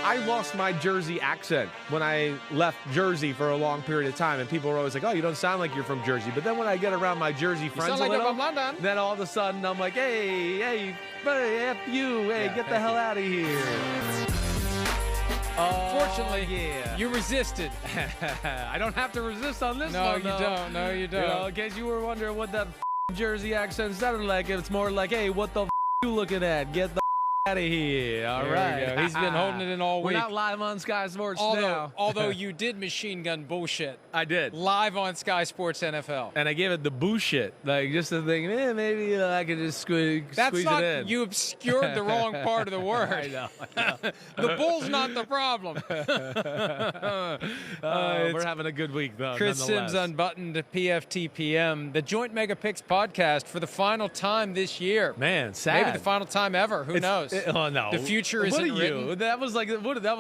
I lost my Jersey accent when I left Jersey for a long period of time, and people were always like, "Oh, you don't sound like you're from Jersey." But then when I get around my Jersey friends a little, then all of a sudden I'm like, "Hey, buddy, F you, hey, get the hell out of here." Fortunately, you resisted. I don't have to resist on this no, one, you don't. No, you don't. You know, in case you were wondering what that Jersey accent sounded like, it's more like, "Hey, what the you looking at? Get the out of here." All right. He's been holding it in all week. We're not live on Sky Sports now. Although you did machine gun bullshit. I did. Live on Sky Sports NFL. And I gave it the bullshit. Like, just to think, maybe I could just squeeze it in. You obscured the wrong part of the word. I know. The bull's not the problem. We're having a good week, though. Chris Simms Unbuttoned, PFTPM, the Joint Mega Picks podcast for the final time this year. Man, sad. Maybe the final time ever. Who knows? Oh no! The future isn't written. That was like a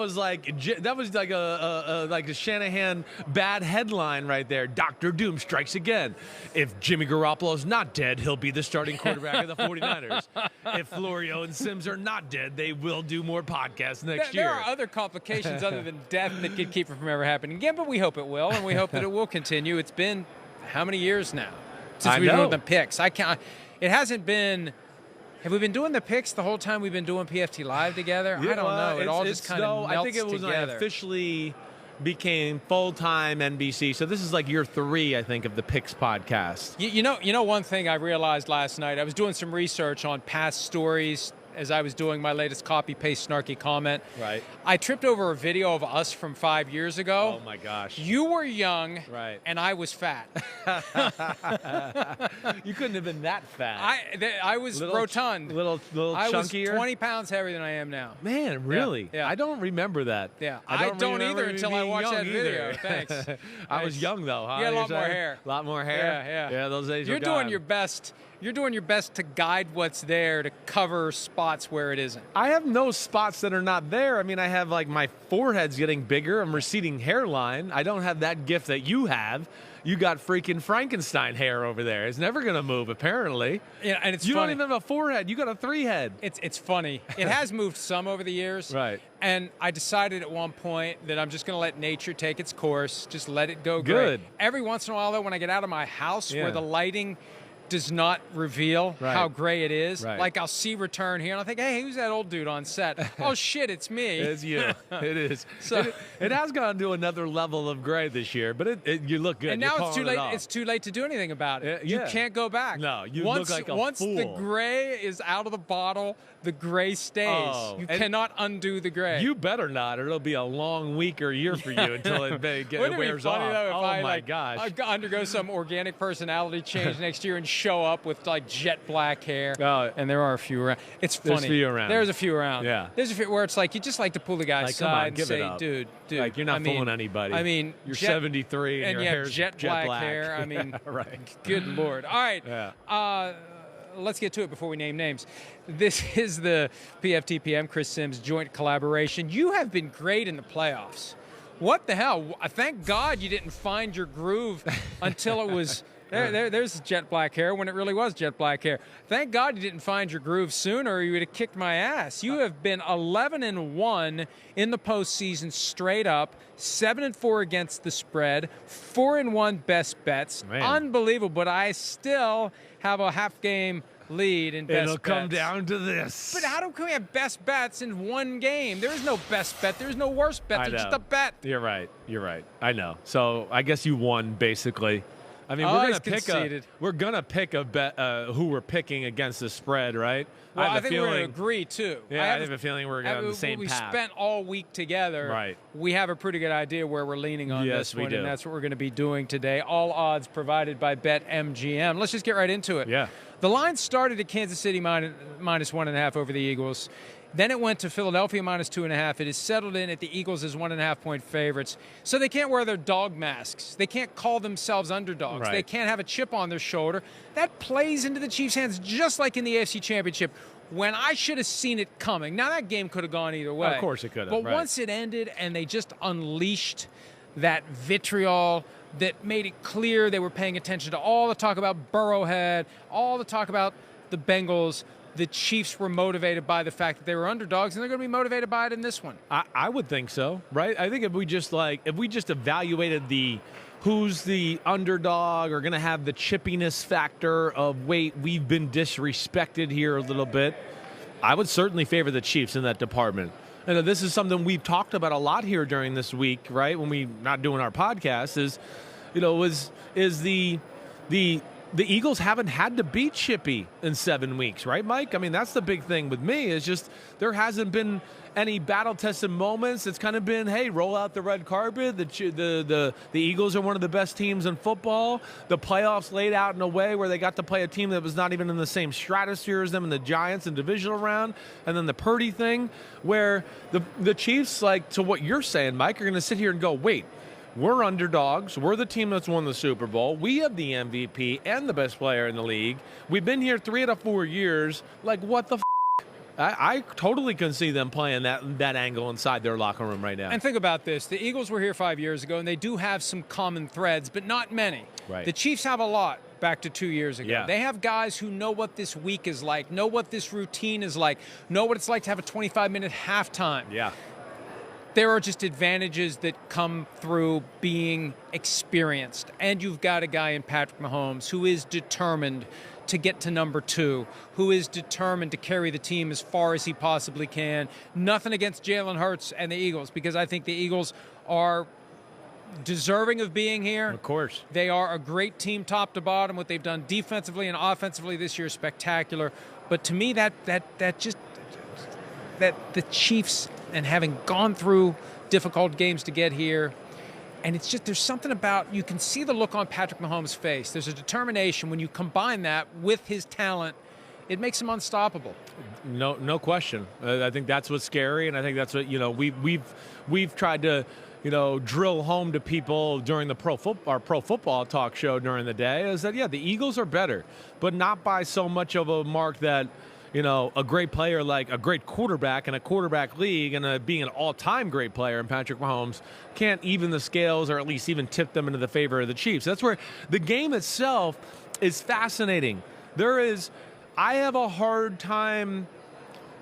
Shanahan bad headline right there. Dr. Doom strikes again. If Jimmy Garoppolo's not dead, he'll be the starting quarterback of the 49ers. If Florio and Simms are not dead, they will do more podcasts next year. There are other complications other than death that could keep it from ever happening again, but we hope it will, and we hope that it will continue. It's been how many years now since we've been doing the picks? It hasn't been. Have we been doing the picks the whole time we've been doing PFT Live together? I don't know. It all just kind of melts I think it was when I officially became full-time NBC. So this is like year 3, I think, of the Picks podcast. You know one thing I realized last night? I was doing some research on past stories as I was doing my latest copy-paste snarky comment. Right. I tripped over a video of us from 5 years ago. Oh, my gosh. You were young, right, and I was fat. You couldn't have been that fat. I was rotund. Little chunkier? I was 20 pounds heavier than I am now. Man, really? Yeah. I don't remember that. Yeah. I don't either until I watched that video. Thanks. I was young, though, huh? You had a lot more hair. A lot more hair? Yeah. Yeah, those days You're doing your best. You're doing your best to guide what's there to cover spots where it isn't. I have no spots that are not there. I mean, I have, like, my forehead's getting bigger. I'm receding hairline. I don't have that gift that you have. You got freaking Frankenstein hair over there. It's never going to move, apparently. Yeah, and it's You funny. don't even have a forehead. You got a 3-head. It's funny. It has moved some over the years. Right. And I decided at one point that I'm just going to let nature take its course. Just let it go gray. Good. Every once in a while, though, when I get out of my house where the lighting does not reveal how gray it is. Right. Like, I'll see Return here, and I'll think, hey, who's that old dude on set? Oh, shit, it's me. It's you. It is. So it has gone to another level of gray this year, but you look good. And now You're it's too pulling late. it off. It's too late to do anything about it. You can't go back. No, you look like a once fool. The gray is out of the bottle, the gray stays. Oh, you cannot undo the gray. You better not, or it'll be a long week or year for you until it wears off. Though, if oh I gosh! undergo some organic personality change next year and show up with like jet black hair. Oh. And there are a few around. It's funny. There's a few around. There's a few around. Yeah. There's a few where it's like you just like to pull the guy aside and say, dude, like you're not fooling anybody. I mean, you're 73 and your hair's jet black hair. I mean, right. Good Lord. All right. Yeah. Let's get to it before we name names. This is the PFTPM Chris Simms joint collaboration. You have been great in the playoffs. What the hell? Thank God you didn't find your groove until it was there's jet black hair when it really was jet black hair. Thank God you didn't find your groove sooner or you would have kicked my ass. You have been 11-1 in the postseason straight up, 7-4 against the spread, 4-1 best bets. Man. Unbelievable, but I still have a half game lead in best bets. It'll come down to this. But how can we have best bets in one game? There is no best bet. There's no worst bet. There's just a bet. You're right. I know. So I guess you won, basically. I mean, we're gonna pick a bet who we're picking against the spread, right? Well, I think we're going to agree too. Yeah, I have a feeling we're on the same path. We spent all week together. Right. We have a pretty good idea where we're leaning on this one, we do. and that's what we're going to be doing today. All odds provided by BetMGM. Let's just get right into it. Yeah. The line started at Kansas City minus 1.5 over the Eagles. Then it went to Philadelphia minus 2.5. It is settled in at the Eagles as 1.5-point favorites. So they can't wear their dog masks. They can't call themselves underdogs. Right. They can't have a chip on their shoulder. That plays into the Chiefs' hands just like in the AFC Championship when I should have seen it coming. Now, that game could have gone either way. Of course it could have. But once it ended and they just unleashed that vitriol that made it clear they were paying attention to all the talk about Burrowhead, all the talk about the Bengals, the Chiefs were motivated by the fact that they were underdogs, and they're going to be motivated by it in this one. I would think so, right? I think if we just evaluated who's the underdog or going to have the chippiness factor of, wait, we've been disrespected here a little bit, I would certainly favor the Chiefs in that department. And this is something we've talked about a lot here during this week, right? When we're not doing our podcast, the Eagles haven't had to beat Chippy in 7 weeks, right, Mike? I mean, that's the big thing with me is just there hasn't been any battle-tested moments. It's kind of been, hey, roll out the red carpet. The Eagles are one of the best teams in football. The playoffs laid out in a way where they got to play a team that was not even in the same stratosphere as them in the Giants and divisional round. And then the Purdy thing where the Chiefs, like to what you're saying, Mike, are going to sit here and go, wait, we're underdogs. We're the team that's won the Super Bowl. We have the MVP and the best player in the league. We've been here 3 out of 4 years. Like, what the f***? I totally can see them playing that angle inside their locker room right now. And think about this. The Eagles were here 5 years ago, and they do have some common threads, but not many. Right. The Chiefs have a lot back to 2 years ago. Yeah. They have guys who know what this week is like, know what this routine is like, know what it's like to have a 25-minute halftime. Yeah. There are just advantages that come through being experienced. And you've got a guy in Patrick Mahomes who is determined to get to number 2, who is determined to carry the team as far as he possibly can. Nothing against Jalen Hurts and the Eagles, because I think the Eagles are deserving of being here. Of course. They are a great team top to bottom. What they've done defensively and offensively this year is spectacular. But to me, that the Chiefs, and having gone through difficult games to get here, and it's just, there's something about, you can see the look on Patrick Mahomes' face. There's a determination. When you combine that with his talent, it makes him unstoppable. No question. I think that's what's scary, and I think that's what, we've tried to, drill home to people during the our pro football talk show during the day, is that, the Eagles are better, but not by so much of a mark that, a great player, like a great quarterback in a quarterback league and being an all-time great player in Patrick Mahomes can't even the scales or at least even tip them into the favor of the Chiefs. That's where the game itself is fascinating. I have a hard time,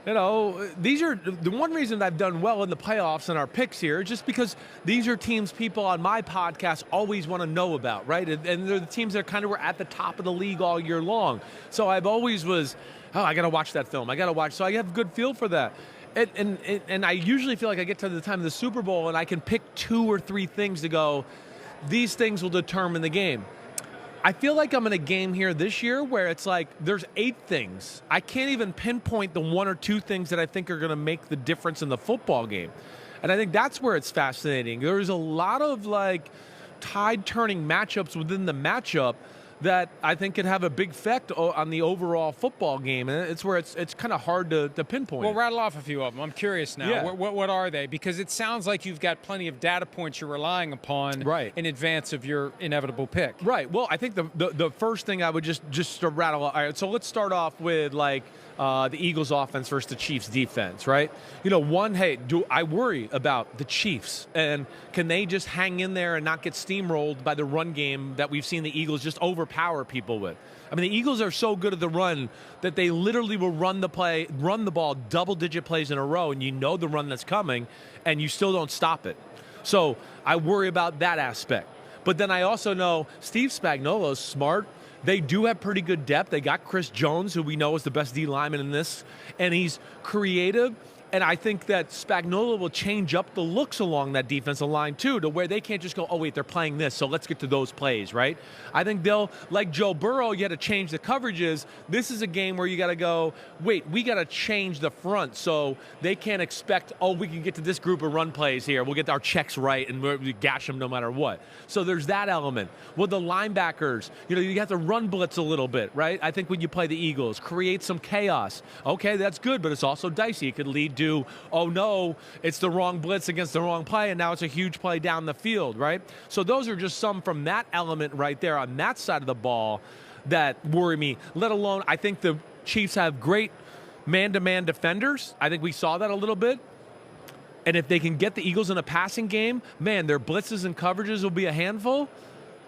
these are the one reason I've done well in the playoffs and our picks here, just because these are teams people on my podcast always want to know about, right? And they're the teams that kind of were at the top of the league all year long. So I've always I got to watch that film. So I have a good feel for that. And I usually feel like I get to the time of the Super Bowl and I can pick 2 or 3 things to go, these things will determine the game. I feel like I'm in a game here this year where it's like there's 8 things. I can't even pinpoint the 1 or 2 things that I think are going to make the difference in the football game. And I think that's where it's fascinating. There's a lot of tide-turning matchups within the matchup that I think could have a big effect on the overall football game. And it's where it's kind of hard to pinpoint. Well, rattle off a few of them. I'm curious now. Yeah. What are they? Because it sounds like you've got plenty of data points you're relying upon in advance of your inevitable pick. Right. Well, I think the first thing I would just to rattle. All right, so let's start off with the Eagles offense versus the Chiefs defense, right? Do I worry about the Chiefs? And can they just hang in there and not get steamrolled by the run game that we've seen the Eagles just overpower people with? I mean, the Eagles are so good at the run that they literally will run the ball double-digit plays in a row, and the run that's coming, and you still don't stop it. So I worry about that aspect. But then I also know Steve Spagnuolo's smart. They do have pretty good depth. They got Chris Jones, who we know is the best D lineman in this, and he's creative. And I think that Spagnuolo will change up the looks along that defensive line, too, to where they can't just go, oh, wait, they're playing this, so let's get to those plays, right? I think they'll, like Joe Burrow, you got to change the coverages. This is a game where you got to go, wait, we got to change the front, so they can't expect, oh, we can get to this group of run plays here. We'll get our checks right, and we gash them no matter what. So there's that element. With the linebackers, you have to run blitz a little bit, right? I think when you play the Eagles, create some chaos. Okay, that's good, but it's also dicey. It could lead to, oh no, it's the wrong blitz against the wrong play, and now it's a huge play down the field, right? So those are just some from that element right there on that side of the ball that worry me, let alone I think the Chiefs have great man-to-man defenders. I think we saw that a little bit. And if they can get the Eagles in a passing game, man, their blitzes and coverages will be a handful.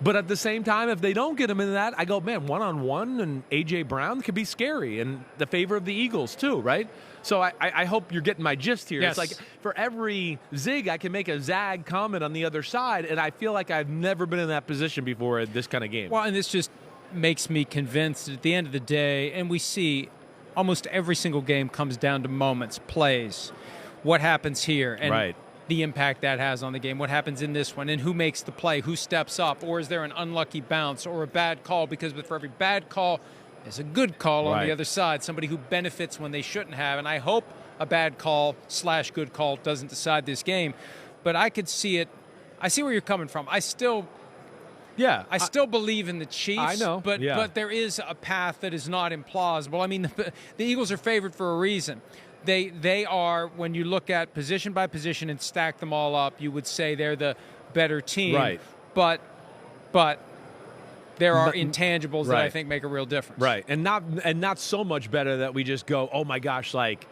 But at the same time, if they don't get him into that, I go, man, one-on-one and A.J. Brown could be scary, and the favor of the Eagles too, right? So I hope you're getting my gist here. Yes. It's like for every zig, I can make a zag comment on the other side, and I feel like I've never been in that position before in this kind of game. Well, and this just makes me convinced that at the end of the day, and we see almost every single game comes down to moments, plays, what happens here, and the impact that has on the game, what happens in this one, and who makes the play, who steps up, or is there an unlucky bounce or a bad call? Because for every bad call, there's a good call on the other side, somebody who benefits when they shouldn't have. And I hope a bad call / good call doesn't decide this game. But I could see it. I see where you're coming from. I still believe in the Chiefs. I know. But there is a path that is not implausible. I mean, the Eagles are favored for a reason. They are, when you look at position by position and stack them all up, you would say they're the better team. Right. But there are intangibles that I think make a real difference. Right. And not so much better that we just go, oh my gosh, like,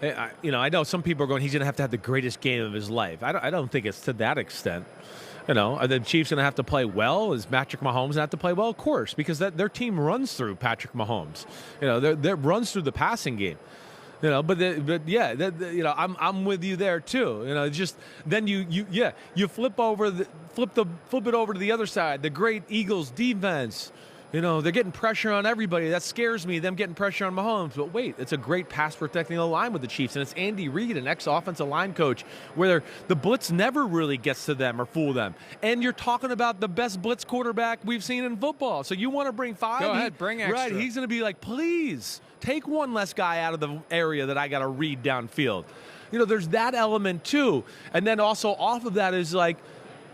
I know some people are going, he's going to have the greatest game of his life. I don't think it's to that extent. Are the Chiefs going to have to play well? Is Patrick Mahomes going to have to play well? Of course, because their team runs through Patrick Mahomes. They runs through the passing game. I'm with you there too. Just then you flip it over to the other side. The great Eagles defense. They're getting pressure on everybody. That scares me, them getting pressure on Mahomes. But wait, it's a great pass-protecting line with the Chiefs, and it's Andy Reid, an ex-offensive line coach, where the blitz never really gets to them or fool them. And you're talking about the best blitz quarterback we've seen in football. So you want to bring 5? Go ahead, bring extra. Right, he's going to be like, please, take one less guy out of the area that I got to read downfield. There's that element too. And then also off of that is like,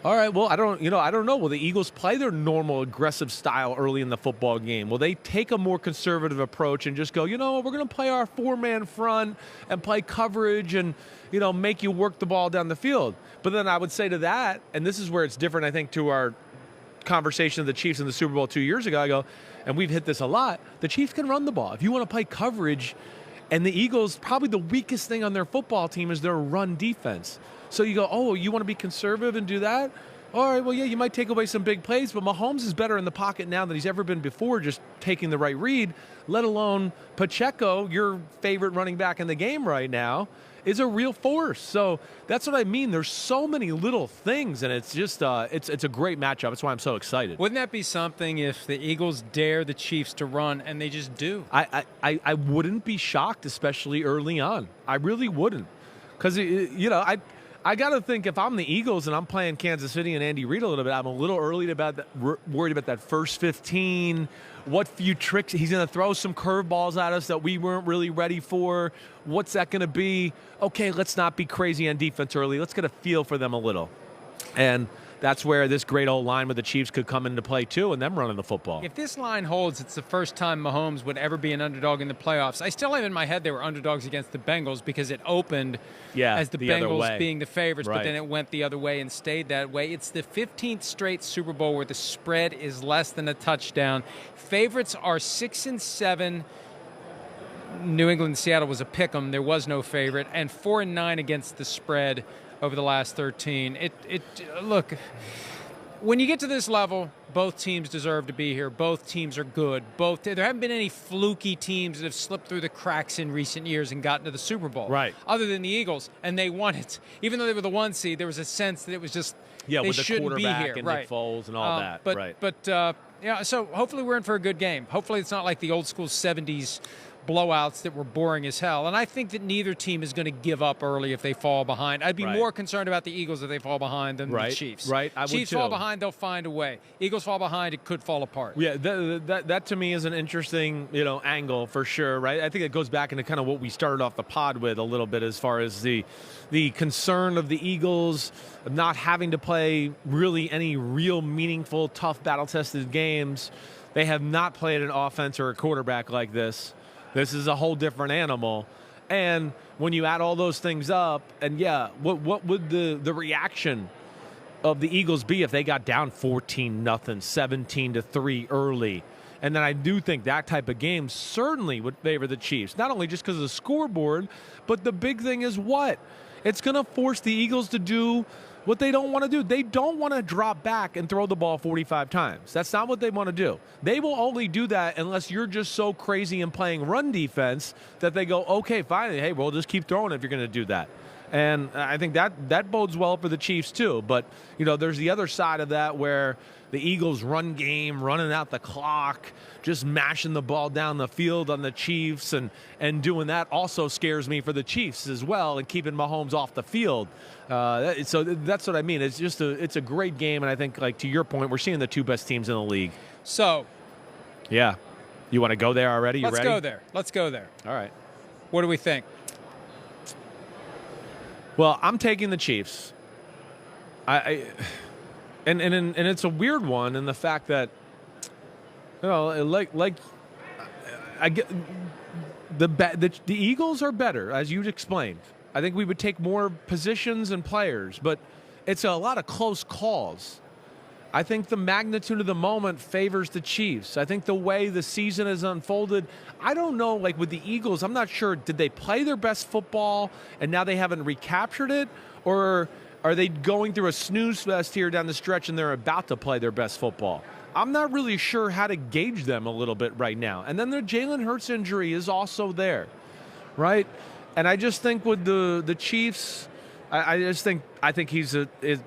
all right, well, I don't know. Will the Eagles play their normal aggressive style early in the football game? Will they take a more conservative approach and just go, we're going to play our 4-man front and play coverage and, make you work the ball down the field? But then I would say to that, and this is where it's different, I think, to our conversation of the Chiefs in the Super Bowl 2 years ago, I go, and we've hit this a lot, the Chiefs can run the ball. If you want to play coverage, and the Eagles, probably the weakest thing on their football team is their run defense. So you go, oh, you want to be conservative and do that? All right, well, yeah, you might take away some big plays, but Mahomes is better in the pocket now than he's ever been before, just taking the right read, let alone Pacheco, your favorite running back in the game right now, is a real force. So that's what I mean. There's so many little things, and it's just it's a great matchup. That's why I'm so excited. Wouldn't that be something if the Eagles dare the Chiefs to run, and they just do? I wouldn't be shocked, especially early on. I really wouldn't. Because, I got to think if I'm the Eagles and I'm playing Kansas City and Andy Reid a little bit, I'm a little worried about that first 15, what few tricks. He's going to throw some curveballs at us that we weren't really ready for. What's that going to be? Okay, let's not be crazy on defense early. Let's get a feel for them a little. And that's where this great old line with the Chiefs could come into play too, and them running the football. If this line holds, it's the first time Mahomes would ever be an underdog in the playoffs. I still have in my head they were underdogs against the Bengals because it opened as the Bengals being the favorites, but then it went the other way and stayed that way. It's the 15th straight Super Bowl where the spread is less than a touchdown. Favorites are 6 and 7. New England and Seattle was a pick 'em. There was no favorite. And 4 and 9 against the spread over the last 13. Look, when you get to this level, both teams deserve to be here. Both teams are good. There haven't been any fluky teams that have slipped through the cracks in recent years and gotten to the Super Bowl. Right. Other than the Eagles, and they won it. Even though they were the 1 seed, there was a sense that it was just they with the shouldn't be quarterback here. and Nick Foles and all that. So hopefully we're in for a good game. Hopefully it's not like the old school 70s blowouts that were boring as hell. And I think that neither team is going to give up early if they fall behind. I'd be more concerned about the Eagles if they fall behind than the Chiefs. Right, I would too. Chiefs fall behind, they'll find a way. Eagles fall behind, it could fall apart. Yeah, that to me is an interesting, angle for sure, right? I think it goes back into kind of what we started off the pod with a little bit as far as the concern of the Eagles not having to play really any real meaningful, tough, battle-tested games. They have not played an offense or a quarterback like this. This is a whole different animal. And when you add all those things up, and what would the reaction of the Eagles be if they got down 14-0, 17-3 early? And then I do think that type of game certainly would favor the Chiefs, not only just because of the scoreboard, but the big thing is what? It's going to force the Eagles to do what they don't want to do. They don't want to drop back and throw the ball 45 times. That's not what they want to do. They will only do that unless you're just so crazy and playing run defense that they go, okay, fine, hey, we'll just keep throwing if you're going to do that. And I think that bodes well for the Chiefs too. But, there's the other side of that where the Eagles' run game, running out the clock, just mashing the ball down the field on the Chiefs and doing that also scares me for the Chiefs as well and keeping Mahomes off the field. So that's what I mean. It's just it's a great game. And I think, like, to your point, we're seeing the two best teams in the league. So. Yeah. You want to go there already? Let's go there. Let's go there. All right. What do we think? Well, I'm taking the Chiefs. And it's a weird one in the fact that, I get the Eagles are better, as you explained. I think we would take more positions and players, but it's a lot of close calls. I think the magnitude of the moment favors the Chiefs. I think the way the season has unfolded, I don't know, like with the Eagles, I'm not sure, did they play their best football and now they haven't recaptured it? Or are they going through a snooze fest here down the stretch and they're about to play their best football? I'm not really sure how to gauge them a little bit right now. And then the Jalen Hurts injury is also there, right? And I just think with the Chiefs, I think he's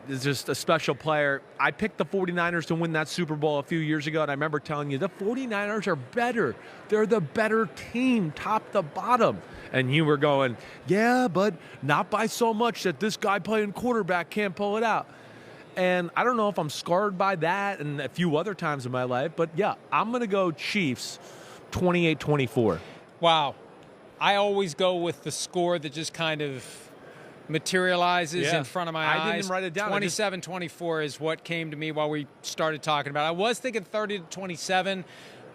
just a special player. I picked the 49ers to win that Super Bowl a few years ago, and I remember telling you the 49ers are better. They're the better team, top to bottom. And you were going, yeah, but not by so much that this guy playing quarterback can't pull it out. And I don't know if I'm scarred by that and a few other times in my life, but yeah, I'm going to go Chiefs 28-24. Wow. I always go with the score that just kind of materializes in front of my eyes. I didn't write it down. 27-24 is what came to me while we started talking about it. I was thinking 30-27,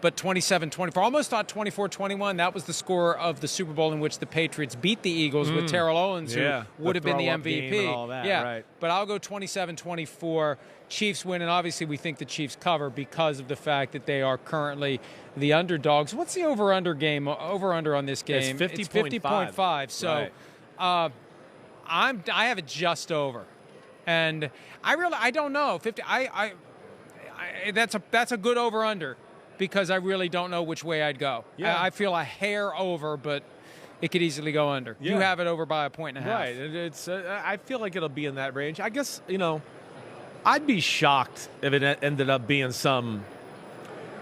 but 27-24. Almost thought 24-21. That was the score of the Super Bowl in which the Patriots beat the Eagles with Terrell Owens, who would have been the MVP. And all that, right. But I'll go 27-24. Chiefs win, and obviously we think the Chiefs cover because of the fact that they are currently the underdogs. What's the over-under on this game? It's 50.5. So I have it just over, and I don't know 50. That's a good over under because I really don't know which way I'd go. Yeah. I feel a hair over, but it could easily go under. Yeah. You have it over by a point and a half. Right. It's I feel like it'll be in that range. I guess I'd be shocked if it ended up being some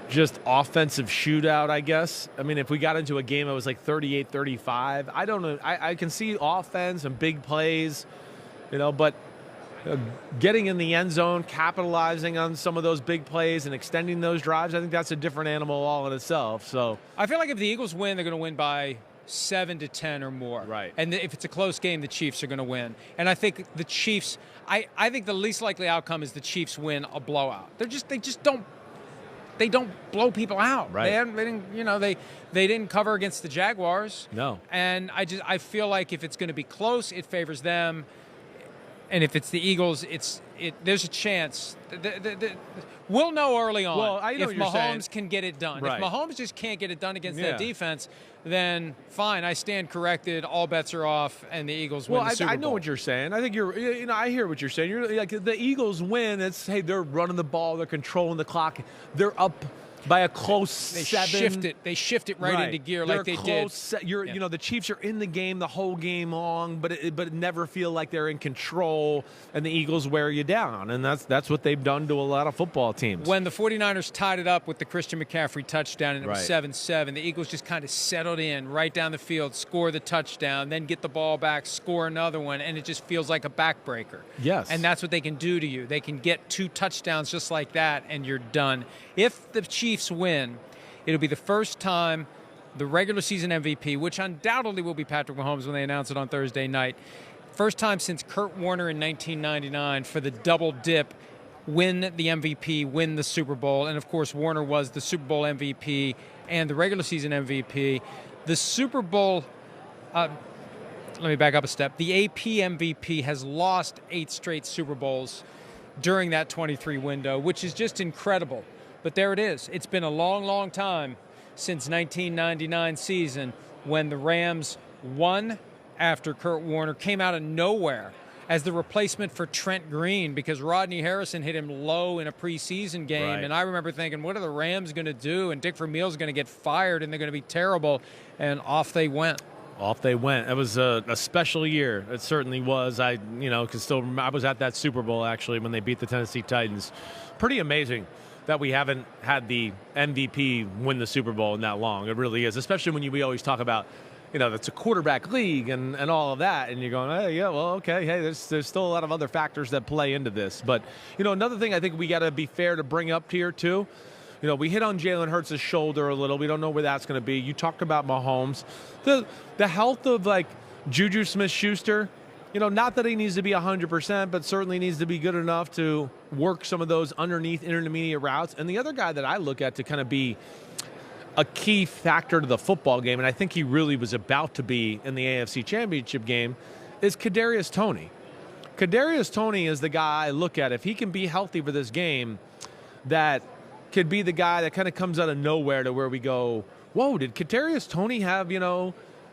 just offensive shootout, I guess. I mean, if we got into a game that was like 38-35, I don't know. I can see offense and big plays, but getting in the end zone, capitalizing on some of those big plays and extending those drives, I think that's a different animal all in itself. So I feel like if the Eagles win, they're going to win by 7-10 or more. Right. And if it's a close game, the Chiefs are going to win. And I think the Chiefs, I think the least likely outcome is the Chiefs win a blowout. They just don't blow people out. Right. They didn't cover against the Jaguars. No. And I feel like if it's going to be close, it favors them. And if it's the Eagles, there's a chance. We'll know early on if Mahomes can get it done. Right. If Mahomes just can't get it done against that defense, then fine, I stand corrected. All bets are off, and the Eagles win the Super Bowl. I know what you're saying. I think I hear what you're saying. You're like the Eagles win. It's they're running the ball, they're controlling the clock, they're up by a close 7. They shift it right into gear like they did. The Chiefs are in the game the whole game long, but it never feel like they're in control, and the Eagles wear you down, and that's what they've done to a lot of football teams. When the 49ers tied it up with the Christian McCaffrey touchdown, and it was 7-7, the Eagles just kind of settled in right down the field, score the touchdown, then get the ball back, score another one, and it just feels like a backbreaker. Yes. And that's what they can do to you. They can get 2 touchdowns just like that, and you're done. If the Chiefs win, it'll be the first time the regular season MVP, which undoubtedly will be Patrick Mahomes when they announce it on Thursday night, first time since Kurt Warner in 1999 for the double dip, win the MVP, win the Super Bowl. And, of course, Warner was the Super Bowl MVP and the regular season MVP. The Super Bowl, let me back up a step. The AP MVP has lost 8 straight Super Bowls during that 23 window, which is just incredible. But there it is. It's been a long, long time since 1999 season when the Rams won after Kurt Warner came out of nowhere as the replacement for Trent Green because Rodney Harrison hit him low in a preseason game. Right. And I remember thinking, what are the Rams going to do? And Dick Vermeil's going to get fired and they're going to be terrible. And off they went. Off they went. It was a special year. It certainly was. I can still remember. I was at that Super Bowl, actually, when they beat the Tennessee Titans. Pretty amazing that we haven't had the MVP win the Super Bowl in that long. It really is, especially when we always talk about, it's a quarterback league and all of that. And you're going, hey, yeah, well, okay. Hey, there's still a lot of other factors that play into this. But, another thing I think we got to be fair to bring up here, too. We hit on Jalen Hurts' shoulder a little. We don't know where that's going to be. You talked about Mahomes. The health of, Juju Smith-Schuster, not that he needs to be 100%, but certainly needs to be good enough to work some of those underneath intermediate routes. And the other guy that I look at to kind of be a key factor to the football game, and I think he really was about to be in the AFC Championship game, is Kadarius Toney. Kadarius Toney is the guy I look at. If he can be healthy for this game, that could be the guy that kind of comes out of nowhere to where we go, whoa, did Kadarius Toney have,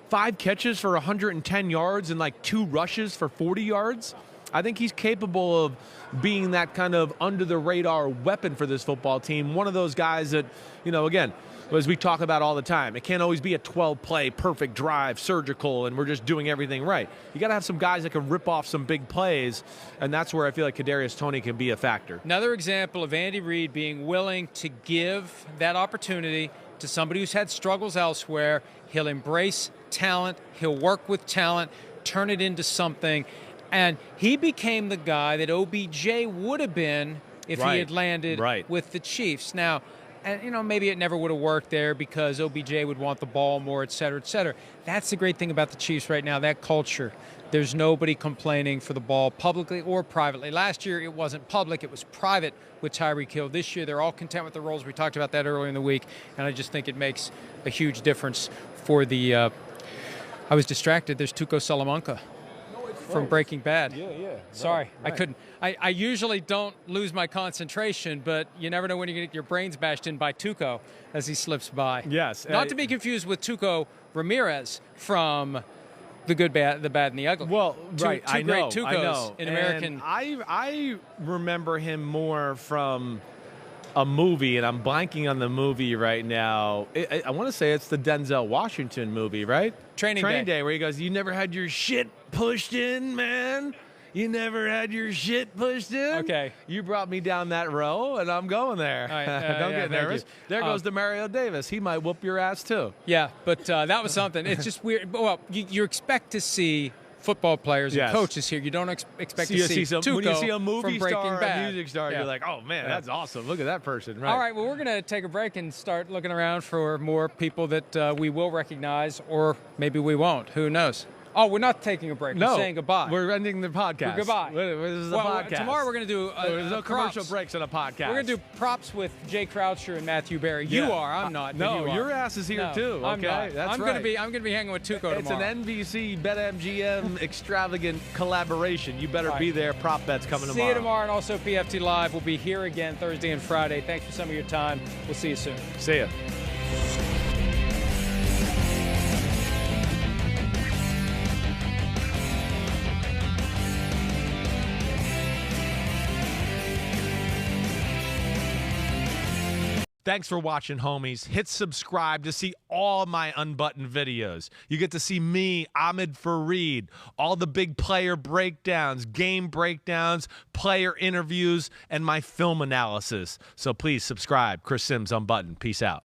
5 catches for 110 yards and 2 rushes for 40 yards? I think he's capable of being that kind of under-the-radar weapon for this football team. One of those guys that, again, as we talk about all the time, it can't always be a 12-play, perfect drive, surgical, and we're just doing everything right. You got to have some guys that can rip off some big plays, and that's where I feel like Kadarius Toney can be a factor. Another example of Andy Reid being willing to give that opportunity to somebody who's had struggles elsewhere. He'll embrace talent. He'll work with talent, turn it into something. And he became the guy that OBJ would have been if he had landed with the Chiefs. Now, and maybe it never would have worked there because OBJ would want the ball more, et cetera, et cetera. That's the great thing about the Chiefs right now, that culture. There's nobody complaining for the ball publicly or privately. Last year, it wasn't public. It was private with Tyreek Hill. This year, they're all content with the roles. We talked about that earlier in the week, and I just think it makes a huge difference for the I was distracted. There's Tuco Salamanca from Breaking Bad. Yeah. Sorry, I couldn't. I usually don't lose my concentration, but you never know when you're going to get your brains bashed in by Tuco as he slips by. Yes. Not to be confused with Tuco Ramirez from The Good, Bad, the Bad, and the Ugly. Well, two I great know. Tucos in American. I remember him more from a movie, and I'm blanking on the movie right now. I want to say it's the Denzel Washington movie, right? Training Day, where he goes, "You never had your shit pushed in, man. You never had your shit pushed in." Okay. You brought me down that row, and I'm going there. All right, Don't get nervous. you. There goes Demario Davis. He might whoop your ass, too. Yeah, but that was something. It's just weird. Well, you expect to see football players and coaches here. You don't expect to see Tuco when you see a movie from Breaking star, Bad. a music star, you're like, oh, man, that's awesome. Look at that person. Right. All right, well, we're going to take a break and start looking around for more people that we will recognize, or maybe we won't. Who knows? Oh, we're not taking a break. No, we're saying goodbye. We're ending the podcast. Goodbye. This is a podcast. Tomorrow we're going to do there's no props. commercial breaks on a podcast. We're going to do props with Jay Croucher and Matthew Berry. Yeah. You are. I'm not. No, you your ass is here too. Okay, I'm not. that's I'm right. I'm going to be hanging with Tuco tomorrow. It's an NBC BetMGM extravagant collaboration. You better be there. Prop bets coming tomorrow. See you tomorrow, and also PFT Live will be here again Thursday and Friday. Thanks for some of your time. We'll see you soon. See ya. Thanks for watching, homies. Hit subscribe to see all my unbuttoned videos. You get to see me, Ahmed Fareed, all the big player breakdowns, game breakdowns, player interviews, and my film analysis. So please subscribe. Chris Simms Unbuttoned. Peace out.